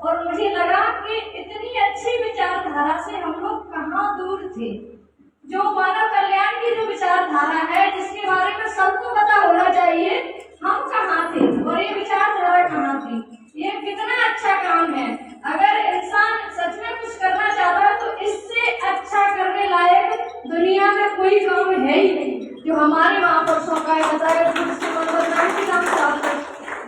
और मुझे लगा कि इतनी अच्छी विचारधारा से हम लोग कहाँ दूर थे। जो मानव कल्याण की जो विचारधारा है, जिसके बारे में सबको पता होना चाहिए, हम कहाँ थे और ये विचारधारा कहाँ थी। ये कितना अच्छा काम है। अगर इंसान सच में कुछ करना चाहता है तो इससे अच्छा करने लायक दुनिया में कोई काम है ही नहीं। जो हमारे महापुरुषों का बताया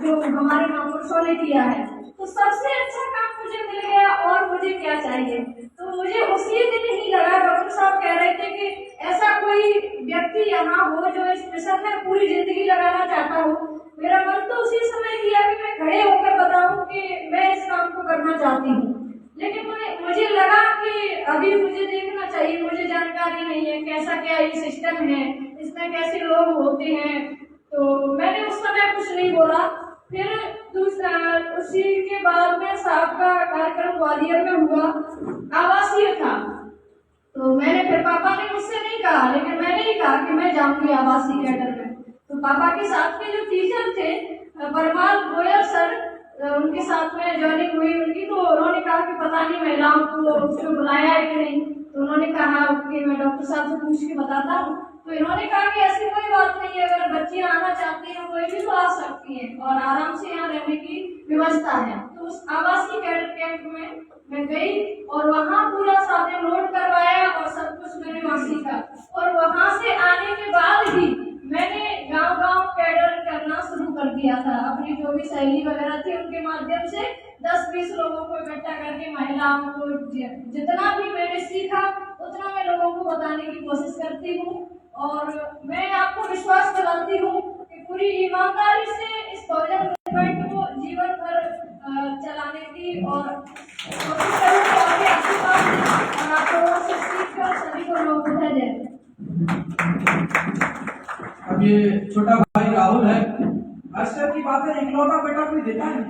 जो हमारे महापुरुषों ने किया है, तो सबसे अच्छा काम मुझे मिल गया और मुझे क्या चाहिए। तो मुझे उसी दिन ही लगा, डॉक्टर साहब कह रहे थे कि ऐसा कोई व्यक्ति यहाँ हो जो इस मिशन में पूरी जिंदगी लगाना चाहता हो। मेरा मन तो उसी समय किया कि मैं खड़े होकर बताऊं कि मैं इस काम को करना चाहती हूँ। लेकिन मुझे लगा कि अभी मुझे देखना चाहिए, मुझे जानकारी नहीं है कैसा क्या ये सिस्टम है, इसमें कैसे लोग होते हैं। तो मैंने उस समय कुछ नहीं बोला। फिर दूसरा, उसी के बाद में साहब का कार्यक्रम ग्वालियर में हुआ, आवासीय था। तो मैंने फिर पापा ने मुझसे नहीं कहा, लेकिन मैंने ही कहा कि मैं जाऊंगी आवासीय कैडर में। तो पापा के साथ के जो टीचर थे परमाल गोयल सर, उनके साथ में ज्वाइनिंग हुई उनकी। तो उन्होंने कहा कि पता नहीं महिलाओं को उसमें बुलाया है कि नहीं। तो उन्होंने कहा कि मैं डॉक्टर साहब से पूछ के बताता हूँ। तो इन्होंने कहा कि ऐसी कोई बात नहीं है, अगर बच्चियां आना चाहती हैं कोई भी तो आ सकती है और आराम से यहाँ रहने की व्यवस्था है। तो उस आवासीय कैडर कैंप में मैं गई और वहाँ पूरा सामने नोट करवाया और सब कुछ मैंने वहाँ सीखा। और वहाँ से आने के बाद ही मैंने गांव-गांव कैडर करना शुरू कर दिया था। अपनी जो भी सहेली वगैरह थी उनके माध्यम से 10-20 लोगों को इकट्ठा करके, महिलाओं को जितना भी मैंने सीखा उतना मैं लोगों को बताने की कोशिश करती हूँ। और मैं आपको विश्वास दिलाती हूँ कि पूरी ईमानदारी से इस फौजन मूवमेंट को जीवन भर चलाने की और आप लोगों से सीखकर सभी को लोग उठा जाए। अब ये छोटा भाई राहुल है, आश्चर्य की बात है, इकलौता बेटा कोई देता है,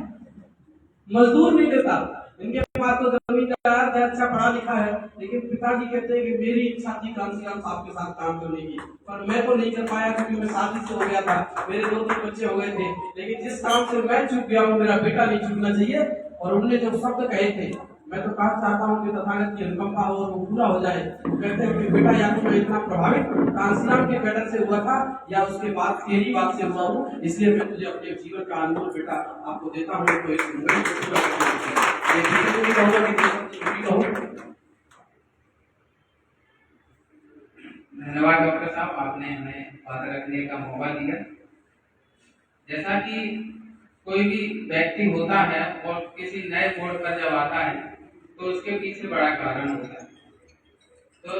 मजदूर नहीं देता। इनके पास तो जमींदार है, अच्छा पढ़ा लिखा है, लेकिन पिताजी कहते हैं कि मेरी इच्छा थी कांसीराम साहब के साथ काम करने की, पर मैं तो नहीं कर पाया क्योंकि मैं शादी से हो गया था, मेरे 2-3 बच्चे हो गए थे। लेकिन जिस काम से मैं चूक गया हूँ, मेरा बेटा नहीं चूकना चाहिए। और उन्होंने जब शब्द कहे थे, मैं तो कहा चाहता हूँ कि तथागत की अनुकंपा हो और वो पूरा हो जाए। कहते हैं कि बेटा, या तो मैं इतना प्रभावित कांसीराम के कैडर से हुआ था या उसके बाद तेरी बात से हुआ हूँ, इसलिए मैं तुझे अपने जीवन का अनुभव बेटा आपको देता हूँ। तो इस धन्यवाद डॉक्टर साहब, आपने हमें बात रखने का मौका दिया। जैसा कि कोई भी व्यक्ति होता है और किसी नए बोर्ड पर जब आता है तो उसके पीछे बड़ा कारण होता है। तो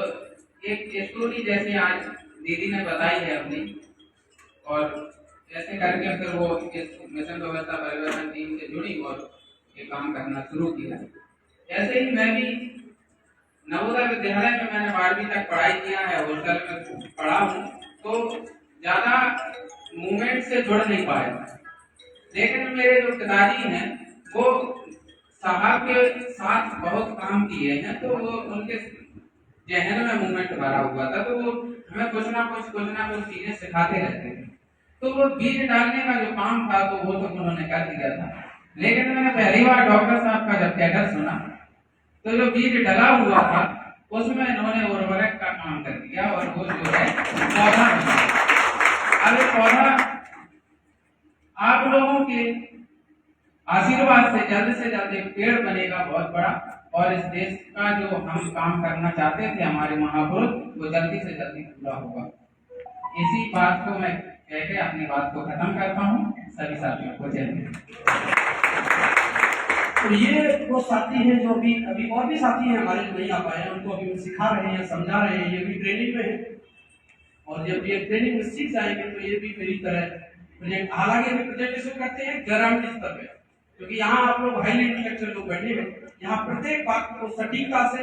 एक स्टोरी जैसे आज दीदी ने बताई है अपनी, और ऐसे करके फिर वो इस मिशन व्यवस्था परिवर्तन टीम से जुड़ी और ये काम करना शुरू किया। ऐसे ही मैं भी नवोदय विद्यालय में मैंने 12वीं तक पढ़ाई किया है, हॉस्टल में पढ़ा हूँ, तो ज्यादा मूवमेंट से जुड़ नहीं पाया। लेकिन मेरे जो पिताजी हैं वो साहब के साथ बहुत काम किए हैं, तो वो उनके जहन में मूवमेंट भरा हुआ था, तो वो हमें कुछ ना कुछ चीजें सिखाते रहते थे। तो वो बीज डालने का जो काम था तो वो तो उन्होंने कर दिया था। लेकिन मैंने पहली बार डॉक्टर साहब का जब कैडर सुना तो जो बीज डला हुआ था उसमें इन्होंने उर्वरक का काम कर दिया और वो जो है पौधा। अब ये पौधा आप लोगों के आशीर्वाद से जल्द एक पेड़ बनेगा बहुत बड़ा, और इस देश का जो हम काम करना चाहते थे हमारे महापुरुष, वो जल्दी से जल्दी पूरा होगा। इसी बात को मैं कहकर अपनी बात को खत्म करता हूँ। सभी साथियों को जय हिंद। तो ये वो साथी हैं जो अभी और भी साथी हैं हमारे जो नहीं आ पाए हैं, उनको अभी सिखा रहे हैं, समझा रहे हैं। ये भी ट्रेनिंग में है और जब ये ट्रेनिंग में सीख जाएंगे तो ये भी मेरी तरह प्रोजेक्ट, हालांकि अभी प्रेजेंटेशन करते हैं ग्रामीण स्तर पे, क्योंकि यहाँ आप लोग हाईली इंटेलेक्चुअल लोग बैठे हैं, यहाँ प्रत्येक बात को सटीकता से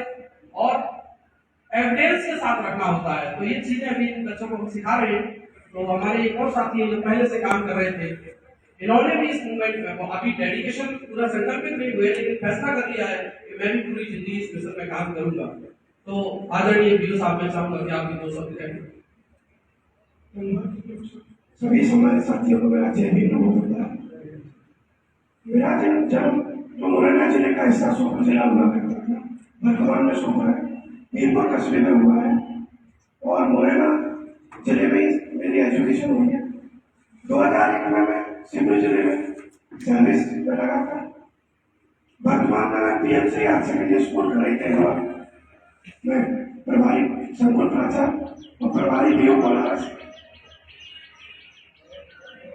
और एविडेंस के साथ रखना होता है। तो ये चीजें अभी बच्चों को हम सिखा रहे हैं। तो हमारे एक और साथी हैं जो पहले से काम कर रहे थे, इन्होंने भी इस मूवमेंट में, वो अभी डेडिकेशन पूरा संकल्पित नहीं हुए लेकिन फैसला कर लिया है कि मैं भी पूरी जिंदगी इस मिशन में काम करूंगा। तो आदरणीय बीओ साहब, मैं चाहूंगा कि आप भी 2 शब्द कहें। सभी हमारे साथियों को मेरा जय हिंद। मेरा जन्म मुरैना जिले का हिस्सा सोनभद्र जिला हुआ करता था, वर्तमान में सोनभद्र है, मीरपुर कस्बे में हुआ है और मुरैना जिले में मेरी एजुकेशन हुई है। 2001 में मैं सिवनी जिले में सर्विस में लगा था। वर्तमान में मैं पीएमसी हायर सेकेंडरी स्कूल कराई मैं प्रभारी संकुल प्राचार्य और प्रभारी बीओ बनारस।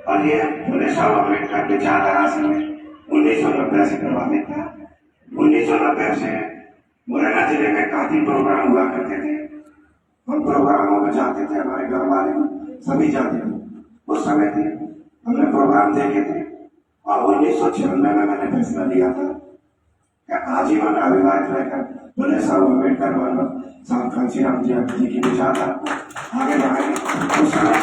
और ये फुले साहब अम्बेडकर विचारधारा से 1990 से प्रभावित था। 1990 से मुरैना जिले में काफी प्रोग्राम हुआ करते थे। हम प्रोग्रामों में जाते थे, हमारे घर वाले सभी जाते थे। उस समय थे हमने प्रोग्राम देखे थे और 1996 में मैंने फैसला लिया था कि आजीवन अविवाहित रहकर फुले साहब अम्बेडकर साहब कांशीराम जी की विचारधारा आगे बढ़ाएंगे। उस समय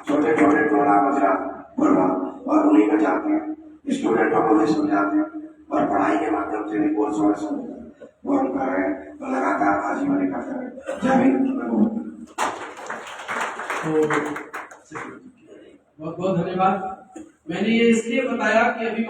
छोटे छोटे टोला मजरा बुरवा और उन्हीं में जाते हैं, स्टूडेंटों को भी समझाते हैं और पढ़ाई के माध्यम से भी कोर्स वो हम कर रहे हैं तो लगातार आजीवन करते रहे। जय हिंद। बहुत बहुत धन्यवाद। मैंने ये इसलिए बताया कि अभी